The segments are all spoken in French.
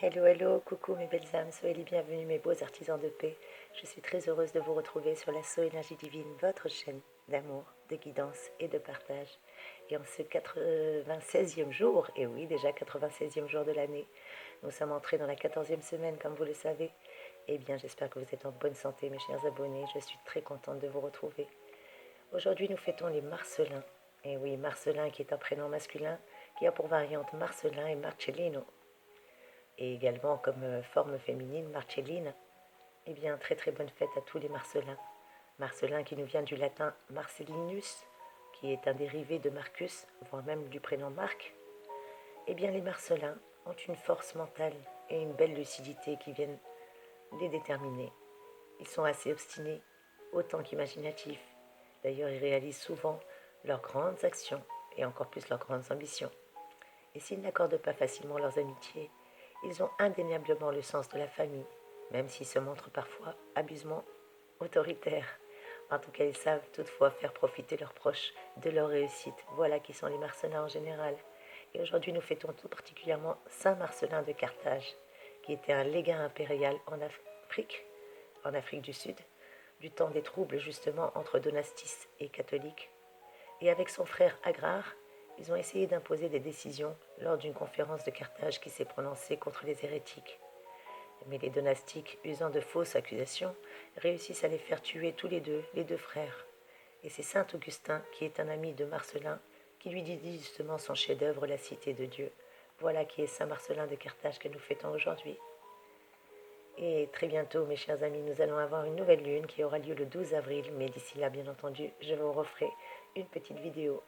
Hello, hello, coucou mes belles âmes, soyez les bienvenus mes beaux artisans de paix. Je suis très heureuse de vous retrouver sur l'Assaut Énergie Divine, votre chaîne d'amour, de guidance et de partage. Et en ce 96e jour, et oui déjà 96e jour de l'année, nous sommes entrés dans la 14e semaine comme vous le savez. Eh bien j'espère que vous êtes en bonne santé mes chers abonnés, je suis très contente de vous retrouver. Aujourd'hui nous fêtons les Marcelins. Et oui, Marcelin qui est un prénom masculin qui a pour variante Marcelin et Marcellino et également comme forme féminine Marcelline. Eh bien, très très bonne fête à tous les Marcelins. Marcelin qui nous vient du latin Marcellinus, qui est un dérivé de Marcus, voire même du prénom Marc. Eh bien, les Marcelins ont une force mentale et une belle lucidité qui viennent les déterminer. Ils sont assez obstinés, autant qu'imaginatifs. D'ailleurs, ils réalisent souvent leurs grandes actions et encore plus leurs grandes ambitions. Et s'ils n'accordent pas facilement leurs amitiés, ils ont indéniablement le sens de la famille, même s'ils se montrent parfois abusement autoritaires. En tout cas, ils savent toutefois faire profiter leurs proches de leur réussite. Voilà qui sont les Marcelins en général. Et aujourd'hui, nous fêtons tout particulièrement Saint Marcelin de Carthage, qui était un légat impérial en Afrique du Sud, du temps des troubles justement entre donastistes et catholiques. Et avec son frère Agrare, ils ont essayé d'imposer des décisions lors d'une conférence de Carthage qui s'est prononcée contre les hérétiques. Mais les donastiques, usant de fausses accusations, réussissent à les faire tuer tous les deux frères. Et c'est saint Augustin, qui est un ami de Marcelin, qui lui dédie justement son chef-d'œuvre, la Cité de Dieu. Voilà qui est saint Marcelin de Carthage que nous fêtons aujourd'hui. Et très bientôt, mes chers amis, nous allons avoir une nouvelle lune qui aura lieu le 12 avril. Mais d'ici là, bien entendu, je vous referai une petite vidéo.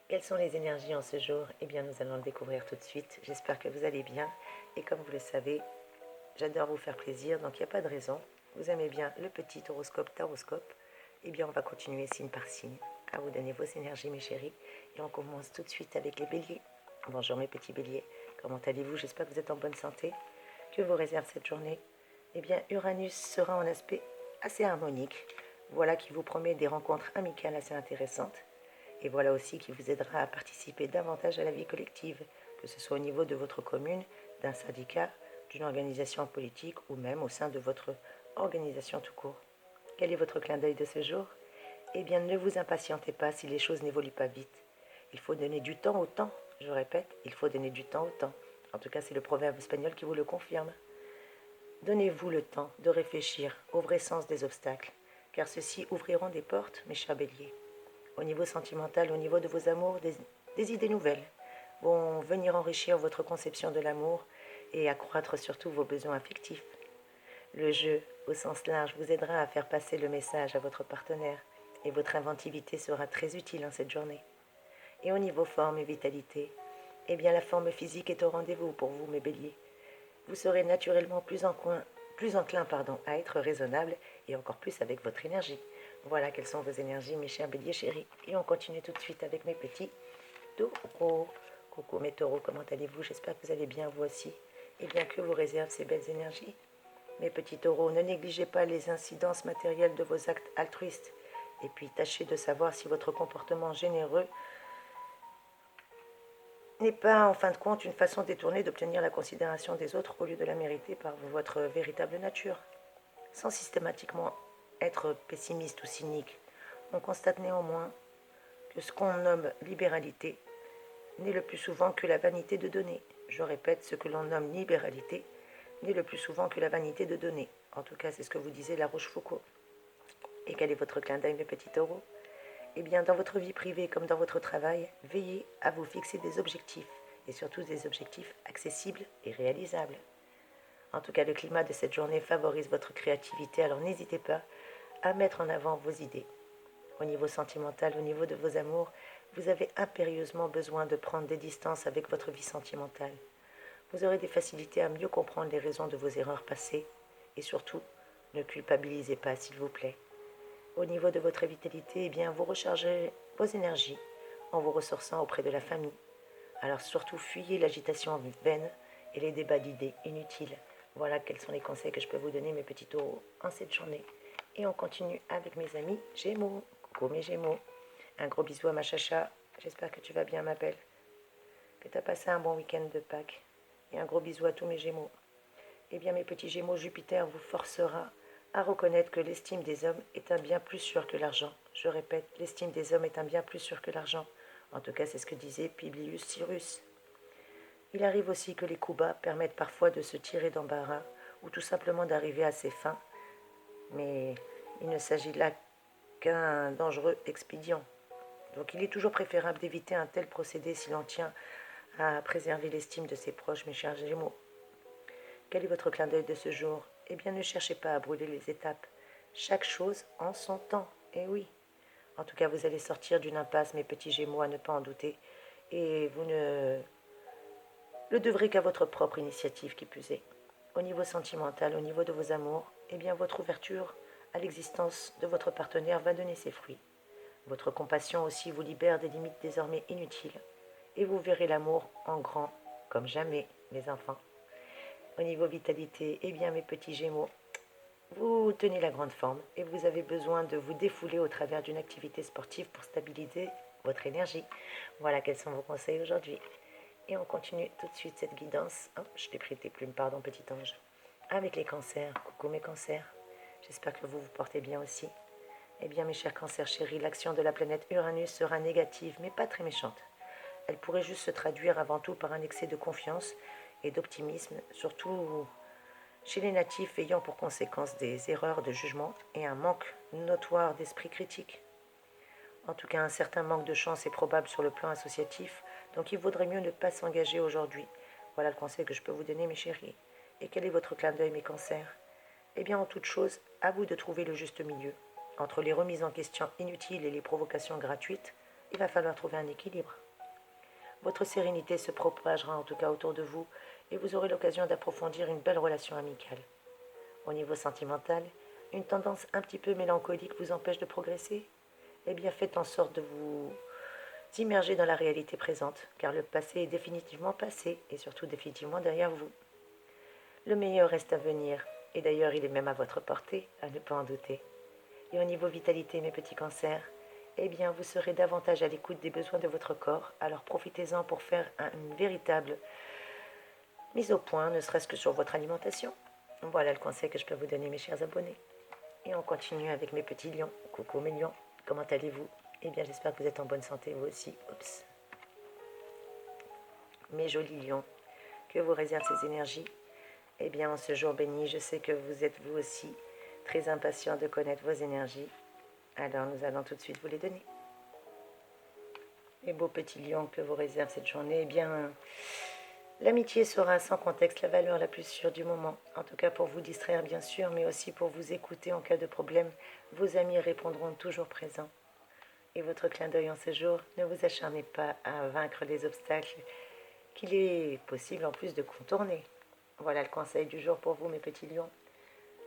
Quelles sont les énergies en ce jour? Eh bien, nous allons le découvrir tout de suite. J'espère que vous allez bien. Et comme vous le savez, j'adore vous faire plaisir, donc il n'y a pas de raison. Vous aimez bien le petit horoscope taroscope? Eh bien, on va continuer signe par signe à vous donner vos énergies, mes chéris. Et on commence tout de suite avec les béliers. Bonjour mes petits béliers. Comment allez-vous? J'espère que vous êtes en bonne santé. Que vous réserve cette journée? Eh bien, Uranus sera en aspect assez harmonique. Voilà qui vous promet des rencontres amicales assez intéressantes. Et voilà aussi qui vous aidera à participer davantage à la vie collective, que ce soit au niveau de votre commune, d'un syndicat, d'une organisation politique ou même au sein de votre organisation tout court. Quel est votre clin d'œil de ce jour? Eh bien, ne vous impatientez pas si les choses n'évoluent pas vite. Il faut donner du temps au temps. Je répète, il faut donner du temps au temps. En tout cas, c'est le proverbe espagnol qui vous le confirme. Donnez-vous le temps de réfléchir au vrai sens des obstacles, car ceux-ci ouvriront des portes, mes chers béliers. Au niveau sentimental, au niveau de vos amours, des idées nouvelles vont venir enrichir votre conception de l'amour et accroître surtout vos besoins affectifs. Le jeu, au sens large, vous aidera à faire passer le message à votre partenaire et votre inventivité sera très utile en cette journée. Et au niveau forme et vitalité, eh bien la forme physique est au rendez-vous pour vous, mes béliers. Vous serez naturellement plus enclin à être raisonnable et encore plus avec votre énergie. Voilà quelles sont vos énergies, mes chers béliers chéris. Et on continue tout de suite avec mes petits taureaux. Coucou mes taureaux, comment allez-vous? J'espère que vous allez bien vous aussi. Et bien que vous réserve ces belles énergies. Mes petits taureaux, ne négligez pas les incidences matérielles de vos actes altruistes. Et puis tâchez de savoir si votre comportement généreux n'est pas en fin de compte une façon détournée d'obtenir la considération des autres au lieu de la mériter par votre véritable nature. Sans systématiquement être pessimiste ou cynique, on constate néanmoins que ce qu'on nomme libéralité n'est le plus souvent que la vanité de donner. Je répète, ce que l'on nomme libéralité n'est le plus souvent que la vanité de donner. En tout cas, c'est ce que vous disait La Rochefoucauld. Et quel est votre clin d'œil, mes petits taureaux? Eh bien, dans votre vie privée comme dans votre travail, veillez à vous fixer des objectifs, et surtout des objectifs accessibles et réalisables. En tout cas, le climat de cette journée favorise votre créativité, alors n'hésitez pas à mettre en avant vos idées. Au niveau sentimental, au niveau de vos amours, vous avez impérieusement besoin de prendre des distances avec votre vie sentimentale. Vous aurez des facilités à mieux comprendre les raisons de vos erreurs passées, et surtout, ne culpabilisez pas, s'il vous plaît. Au niveau de votre vitalité, eh bien, vous rechargez vos énergies en vous ressourçant auprès de la famille. Alors surtout, fuyez l'agitation vaine et les débats d'idées inutiles. Voilà quels sont les conseils que je peux vous donner, mes petits taureaux, en cette journée. Et on continue avec mes amis Gémeaux. Coucou mes Gémeaux. Un gros bisou à ma chacha. J'espère que tu vas bien, ma belle. Que tu as passé un bon week-end de Pâques. Et un gros bisou à tous mes Gémeaux. Eh bien, mes petits Gémeaux, Jupiter vous forcera à reconnaître que l'estime des hommes est un bien plus sûr que l'argent. Je répète, l'estime des hommes est un bien plus sûr que l'argent. En tout cas, c'est ce que disait Publius Cyrus. Il arrive aussi que les coups bas permettent parfois de se tirer d'embarras ou tout simplement d'arriver à ses fins, mais il ne s'agit là qu'un dangereux expédient. Donc il est toujours préférable d'éviter un tel procédé si l'on tient à préserver l'estime de ses proches, mes chers Gémeaux. Quel est votre clin d'œil de ce jour? Eh bien, ne cherchez pas à brûler les étapes. Chaque chose en son temps. Eh oui. En tout cas, vous allez sortir d'une impasse, mes petits Gémeaux, à ne pas en douter. Et vous ne le devrez qu'à votre propre initiative, qui plus est. Au niveau sentimental, au niveau de vos amours, eh bien, votre ouverture à l'existence de votre partenaire va donner ses fruits. Votre compassion aussi vous libère des limites désormais inutiles. Et vous verrez l'amour en grand, comme jamais, mes enfants. Au niveau vitalité, eh bien, mes petits Gémeaux, vous tenez la grande forme et vous avez besoin de vous défouler au travers d'une activité sportive pour stabiliser votre énergie. Voilà quels sont vos conseils aujourd'hui. Et on continue tout de suite cette guidance. Oh, je t'ai pris tes plumes, pardon, petit ange. Avec les cancers. Coucou mes cancers. J'espère que vous vous portez bien aussi. Eh bien, mes chers cancers chéris, l'action de la planète Uranus sera négative, mais pas très méchante. Elle pourrait juste se traduire avant tout par un excès de confiance et d'optimisme, surtout chez les natifs ayant pour conséquence des erreurs de jugement et un manque notoire d'esprit critique. En tout cas, un certain manque de chance est probable sur le plan associatif, donc il vaudrait mieux ne pas s'engager aujourd'hui. Voilà le conseil que je peux vous donner, mes chéris. Et quel est votre clin d'œil, mes cancers? Eh bien, en toute chose, à vous de trouver le juste milieu. Entre les remises en question inutiles et les provocations gratuites, il va falloir trouver un équilibre. Votre sérénité se propagera en tout cas autour de vous et vous aurez l'occasion d'approfondir une belle relation amicale. Au niveau sentimental, une tendance un petit peu mélancolique vous empêche de progresser? Eh bien, faites en sorte de vous immerger dans la réalité présente, car le passé est définitivement passé et surtout définitivement derrière vous. Le meilleur reste à venir, et d'ailleurs il est même à votre portée, à ne pas en douter. Et au niveau vitalité, mes petits cancers, eh bien, vous serez davantage à l'écoute des besoins de votre corps, alors profitez-en pour faire une véritable mise au point, ne serait-ce que sur votre alimentation. Voilà le conseil que je peux vous donner, mes chers abonnés. Et on continue avec mes petits lions. Coucou mes lions, comment allez-vous? Eh bien, j'espère que vous êtes en bonne santé, vous aussi. Oups. Mes jolis lions, que vous réservent ces énergies? Eh bien, en ce jour béni, je sais que vous êtes vous aussi très impatient de connaître vos énergies. Alors, nous allons tout de suite vous les donner. Les beaux petits lions que vous réserve cette journée, eh bien, l'amitié sera sans contexte la valeur la plus sûre du moment. En tout cas pour vous distraire bien sûr, mais aussi pour vous écouter en cas de problème. Vos amis répondront toujours présents. Et votre clin d'œil en ce jour, ne vous acharnez pas à vaincre les obstacles qu'il est possible en plus de contourner. Voilà le conseil du jour pour vous, mes petits lions.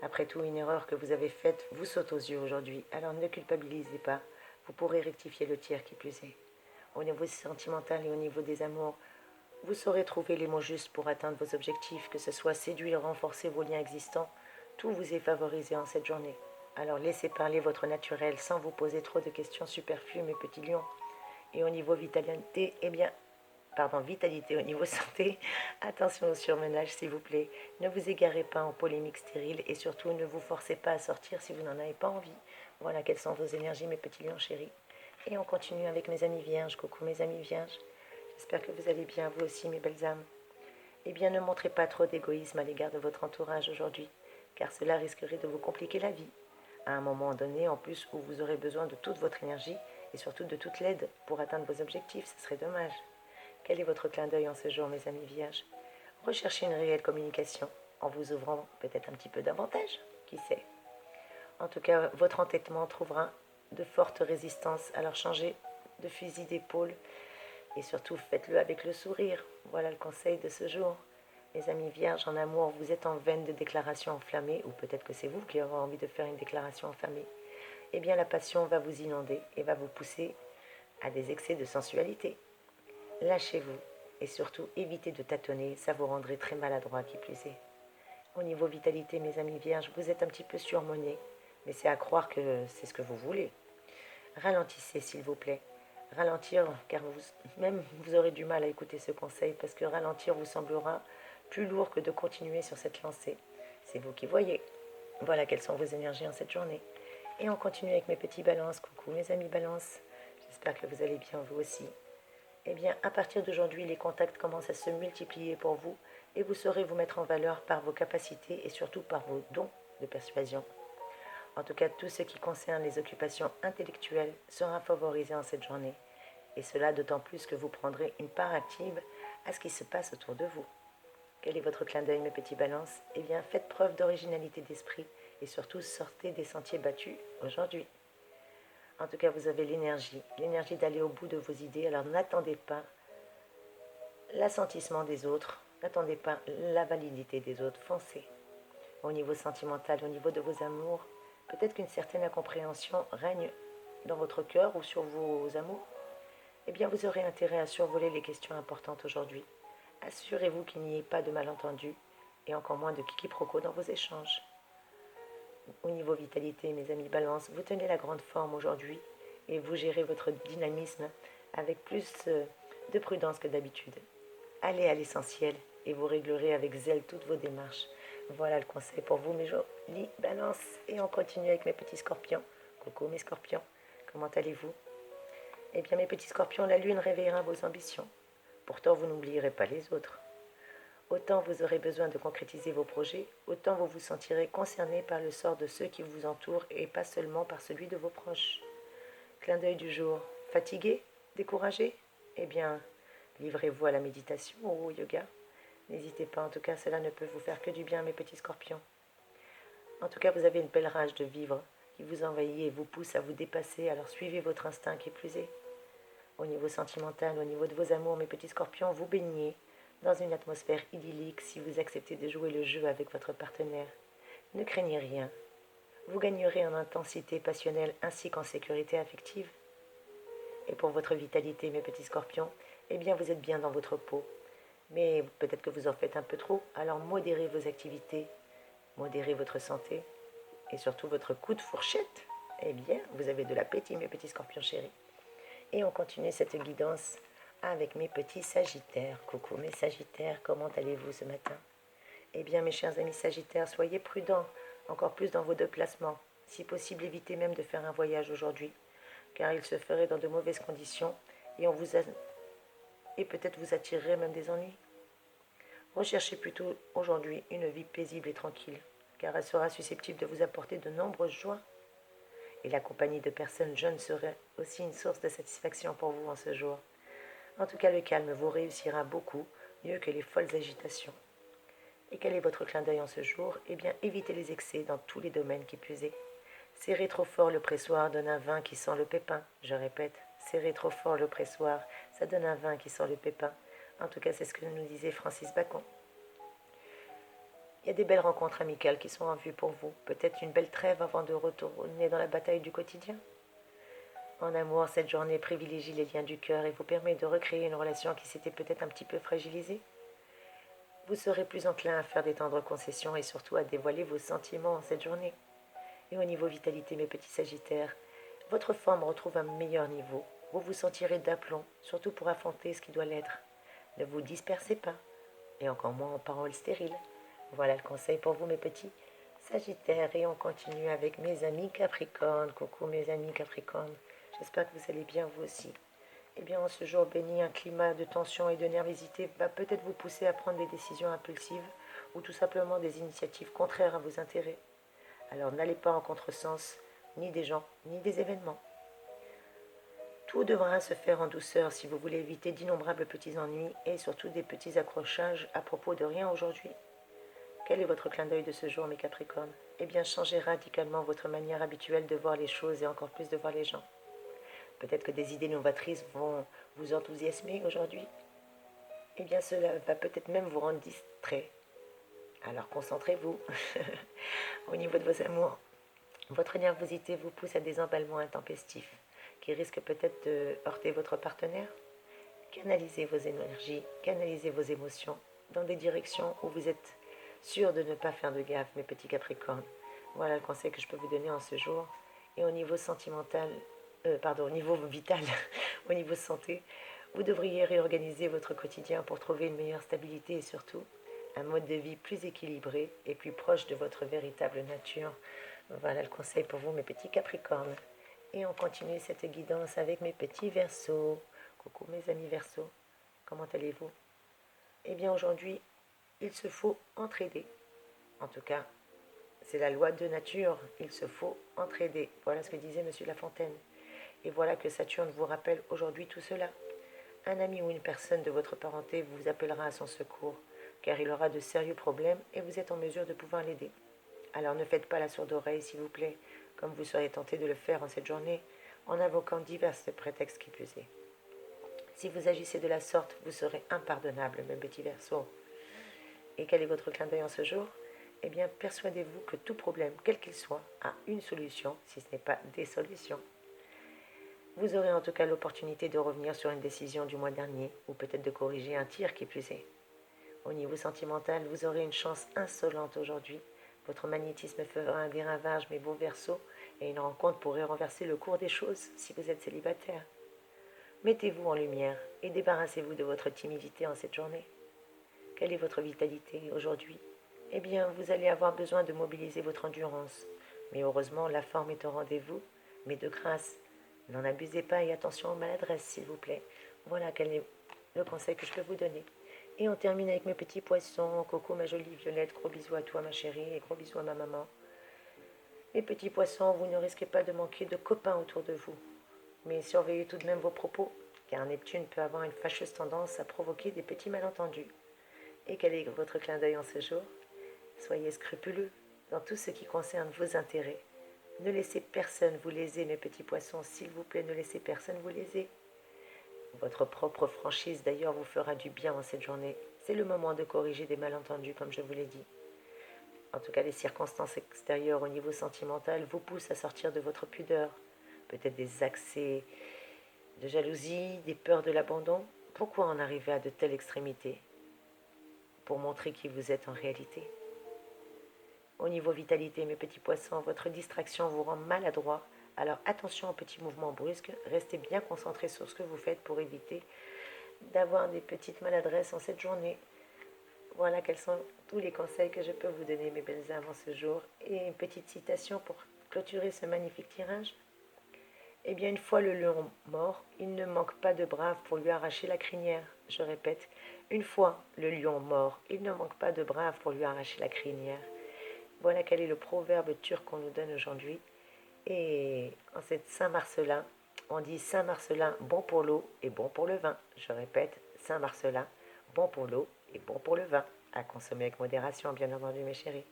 Après tout, une erreur que vous avez faite vous saute aux yeux aujourd'hui, alors ne culpabilisez pas. Vous pourrez rectifier le tir qui plus est. Au niveau sentimental et au niveau des amours, vous saurez trouver les mots justes pour atteindre vos objectifs, que ce soit séduire, renforcer vos liens existants, tout vous est favorisé en cette journée. Alors laissez parler votre naturel sans vous poser trop de questions superflues, mes petits lions. Et au niveau vitalité, vitalité au niveau santé, attention au surmenage s'il vous plaît. Ne vous égarez pas en polémiques stériles et surtout ne vous forcez pas à sortir si vous n'en avez pas envie. Voilà quelles sont vos énergies, mes petits lions chéris. Et on continue avec mes amis vierges. Coucou mes amis vierges. J'espère que vous allez bien, vous aussi mes belles âmes. Eh bien, ne montrez pas trop d'égoïsme à l'égard de votre entourage aujourd'hui, car cela risquerait de vous compliquer la vie. À un moment donné, en plus, où vous aurez besoin de toute votre énergie et surtout de toute l'aide pour atteindre vos objectifs, ce serait dommage. Quel est votre clin d'œil en ce jour, mes amis vierges? Recherchez une réelle communication, en vous ouvrant peut-être un petit peu davantage, qui sait. En tout cas, votre entêtement trouvera de fortes résistances, alors changez de fusil d'épaule et surtout faites-le avec le sourire. Voilà le conseil de ce jour. Les amis vierges en amour, vous êtes en veine de déclaration enflammée, ou peut-être que c'est vous qui avez envie de faire une déclaration enflammée. Eh bien la passion va vous inonder et va vous pousser à des excès de sensualité. Lâchez-vous et surtout évitez de tâtonner, ça vous rendrait très maladroit qui plus est. Au niveau vitalité, mes amis vierges, vous êtes un petit peu surmenés, mais c'est à croire que c'est ce que vous voulez. Ralentissez s'il vous plaît. ralentir, car même vous aurez du mal à écouter ce conseil, parce que ralentir vous semblera plus lourd que de continuer sur cette lancée. C'est vous qui voyez. Voilà quelles sont vos énergies en cette journée. Et on continue avec mes petits balances. Coucou mes amis balance. J'espère que vous allez bien vous aussi. Eh bien, à partir d'aujourd'hui, les contacts commencent à se multiplier pour vous et vous saurez vous mettre en valeur par vos capacités et surtout par vos dons de persuasion. En tout cas, tout ce qui concerne les occupations intellectuelles sera favorisé en cette journée. Et cela d'autant plus que vous prendrez une part active à ce qui se passe autour de vous. Quel est votre clin d'œil, mes petits balances? Eh bien, faites preuve d'originalité d'esprit et surtout sortez des sentiers battus aujourd'hui. En tout cas, vous avez l'énergie d'aller au bout de vos idées, alors n'attendez pas l'assentissement des autres, n'attendez pas la validité des autres, foncez. Au niveau sentimental, au niveau de vos amours, peut-être qu'une certaine incompréhension règne dans votre cœur ou sur vos amours. Eh bien, vous aurez intérêt à survoler les questions importantes aujourd'hui. Assurez-vous qu'il n'y ait pas de malentendus et encore moins de quiproquos dans vos échanges. Au niveau vitalité, mes amis balance, vous tenez la grande forme aujourd'hui et vous gérez votre dynamisme avec plus de prudence que d'habitude. Allez à l'essentiel et vous réglerez avec zèle toutes vos démarches. Voilà le conseil pour vous, mes jolis balances. Et on continue avec mes petits scorpions. Coucou mes scorpions, comment allez-vous? Eh bien mes petits scorpions, la lune réveillera vos ambitions. Pourtant, vous n'oublierez pas les autres. Autant vous aurez besoin de concrétiser vos projets, autant vous vous sentirez concerné par le sort de ceux qui vous entourent et pas seulement par celui de vos proches. Clin d'œil du jour. Fatigué? Découragé? Eh bien, livrez-vous à la méditation ou au yoga. N'hésitez pas, en tout cas, cela ne peut vous faire que du bien, mes petits scorpions. En tout cas, vous avez une belle rage de vivre qui vous envahit et vous pousse à vous dépasser, alors suivez votre instinct qui plus est. Au niveau sentimental, au niveau de vos amours, mes petits scorpions, vous baignez dans une atmosphère idyllique si vous acceptez de jouer le jeu avec votre partenaire. Ne craignez rien. Vous gagnerez en intensité passionnelle ainsi qu'en sécurité affective. Et pour votre vitalité, mes petits scorpions, eh bien vous êtes bien dans votre peau. Mais peut-être que vous en faites un peu trop, alors modérez vos activités, modérez votre santé et surtout votre coup de fourchette. Eh bien, vous avez de l'appétit, mes petits scorpions chéris. Et on continue cette guidance avec mes petits sagittaires. Coucou mes sagittaires, comment allez-vous ce matin? Eh bien mes chers amis sagittaires, soyez prudents, encore plus dans vos déplacements. Si possible, évitez même de faire un voyage aujourd'hui, car il se ferait dans de mauvaises conditions et, et peut-être vous attirerait même des ennuis. Recherchez plutôt aujourd'hui une vie paisible et tranquille, car elle sera susceptible de vous apporter de nombreuses joies. Et la compagnie de personnes jeunes serait aussi une source de satisfaction pour vous en ce jour. En tout cas, le calme vous réussira beaucoup, mieux que les folles agitations. Et quel est votre clin d'œil en ce jour? Eh bien, évitez les excès dans tous les domaines qui puisent. Serrez trop fort le pressoir donne un vin qui sent le pépin. Je répète, serrez trop fort le pressoir, ça donne un vin qui sent le pépin. En tout cas, c'est ce que nous disait Francis Bacon. Il y a des belles rencontres amicales qui sont en vue pour vous. Peut-être une belle trêve avant de retourner dans la bataille du quotidien. En amour, cette journée privilégie les liens du cœur et vous permet de recréer une relation qui s'était peut-être un petit peu fragilisée. Vous serez plus enclin à faire des tendres concessions et surtout à dévoiler vos sentiments en cette journée. Et au niveau vitalité, mes petits sagittaires, votre forme retrouve un meilleur niveau. Vous vous sentirez d'aplomb, surtout pour affronter ce qui doit l'être. Ne vous dispersez pas, et encore moins en paroles stériles. Voilà le conseil pour vous, mes petits sagittaires. Et on continue avec mes amis capricornes. Coucou mes amis capricornes. J'espère que vous allez bien vous aussi. Eh bien, en ce jour béni, un climat de tension et de nervosité va peut-être vous pousser à prendre des décisions impulsives ou tout simplement des initiatives contraires à vos intérêts. Alors n'allez pas en contresens, ni des gens, ni des événements. Tout devra se faire en douceur si vous voulez éviter d'innombrables petits ennuis et surtout des petits accrochages à propos de rien aujourd'hui. Quel est votre clin d'œil de ce jour, mes Capricornes? Eh bien, changez radicalement votre manière habituelle de voir les choses et encore plus de voir les gens. Peut-être que des idées novatrices vont vous enthousiasmer aujourd'hui. Eh bien, cela va peut-être même vous rendre distrait. Alors concentrez-vous. Au niveau de vos amours, votre nervosité vous pousse à des emballements intempestifs qui risquent peut-être de heurter votre partenaire. Canalisez vos énergies, canalisez vos émotions dans des directions où vous êtes sûr de ne pas faire de gaffe, mes petits Capricornes. Voilà le conseil que je peux vous donner en ce jour. Et au niveau sentimental, au niveau vital, au niveau santé, vous devriez réorganiser votre quotidien pour trouver une meilleure stabilité et surtout un mode de vie plus équilibré et plus proche de votre véritable nature. Voilà le conseil pour vous, mes petits Capricornes. Et on continue cette guidance avec mes petits Verseaux. Coucou mes amis Verseaux, comment allez-vous? Eh bien aujourd'hui, il se faut entraider. En tout cas, c'est la loi de nature, il se faut entraider. Voilà ce que disait Monsieur La Fontaine. Et voilà que Saturne vous rappelle aujourd'hui tout cela. Un ami ou une personne de votre parenté vous appellera à son secours, car il aura de sérieux problèmes et vous êtes en mesure de pouvoir l'aider. Alors ne faites pas la sourde oreille, s'il vous plaît, comme vous seriez tenté de le faire en cette journée, en invoquant divers prétextes qui plus est. Si vous agissez de la sorte, vous serez impardonnable, mes petits Verseaux. Et quel est votre clin d'œil en ce jour? Eh bien, persuadez-vous que tout problème, quel qu'il soit, a une solution, si ce n'est pas des solutions. Vous aurez en tout cas l'opportunité de revenir sur une décision du mois dernier, ou peut-être de corriger un tir qui plus est. Au niveau sentimental, vous aurez une chance insolente aujourd'hui. Votre magnétisme fera des ravages, mes beaux Verseaux, et une rencontre pourrait renverser le cours des choses si vous êtes célibataire. Mettez-vous en lumière et débarrassez-vous de votre timidité en cette journée. Quelle est votre vitalité aujourd'hui? Eh bien, vous allez avoir besoin de mobiliser votre endurance. Mais heureusement, la forme est au rendez-vous. Mais de grâce, n'en abusez pas et attention aux maladresses, s'il vous plaît. Voilà quel est le conseil que je peux vous donner. Et on termine avec mes petits poissons. Coco, ma jolie Violette, gros bisous à toi, ma chérie, et gros bisous à ma maman. Mes petits poissons, vous ne risquez pas de manquer de copains autour de vous. Mais surveillez tout de même vos propos, car Neptune peut avoir une fâcheuse tendance à provoquer des petits malentendus. Et quel est votre clin d'œil en ce jour? Soyez scrupuleux dans tout ce qui concerne vos intérêts. Ne laissez personne vous léser, mes petits poissons, s'il vous plaît, ne laissez personne vous léser. Votre propre franchise, d'ailleurs, vous fera du bien en cette journée. C'est le moment de corriger des malentendus, comme je vous l'ai dit. En tout cas, les circonstances extérieures au niveau sentimental vous poussent à sortir de votre pudeur. Peut-être des accès de jalousie, des peurs de l'abandon. Pourquoi en arriver à de telles extrémités? Pour montrer qui vous êtes en réalité. Au niveau vitalité, mes petits poissons, votre distraction vous rend maladroit. Alors attention aux petits mouvements brusques. Restez bien concentrés sur ce que vous faites pour éviter d'avoir des petites maladresses en cette journée. Voilà quels sont tous les conseils que je peux vous donner, mes belles âmes, en ce jour. Et une petite citation pour clôturer ce magnifique tirage. Eh bien, une fois le lion mort, il ne manque pas de braves pour lui arracher la crinière. Je répète, une fois le lion mort, il ne manque pas de braves pour lui arracher la crinière. Voilà quel est le proverbe turc qu'on nous donne aujourd'hui. Et en cette Saint-Marcellin, on dit Saint-Marcellin bon pour l'eau et bon pour le vin. Je répète, Saint-Marcellin bon pour l'eau et bon pour le vin. À consommer avec modération, bien entendu, mes chéris.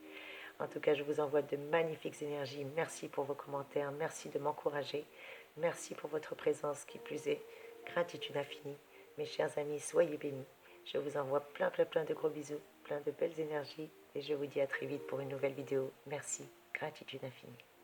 En tout cas, je vous envoie de magnifiques énergies. Merci pour vos commentaires. Merci de m'encourager. Merci pour votre présence, qui plus est. Gratitude infinie. Mes chers amis, soyez bénis. Je vous envoie plein de gros bisous, plein de belles énergies. Et je vous dis à très vite pour une nouvelle vidéo. Merci. Gratitude infinie.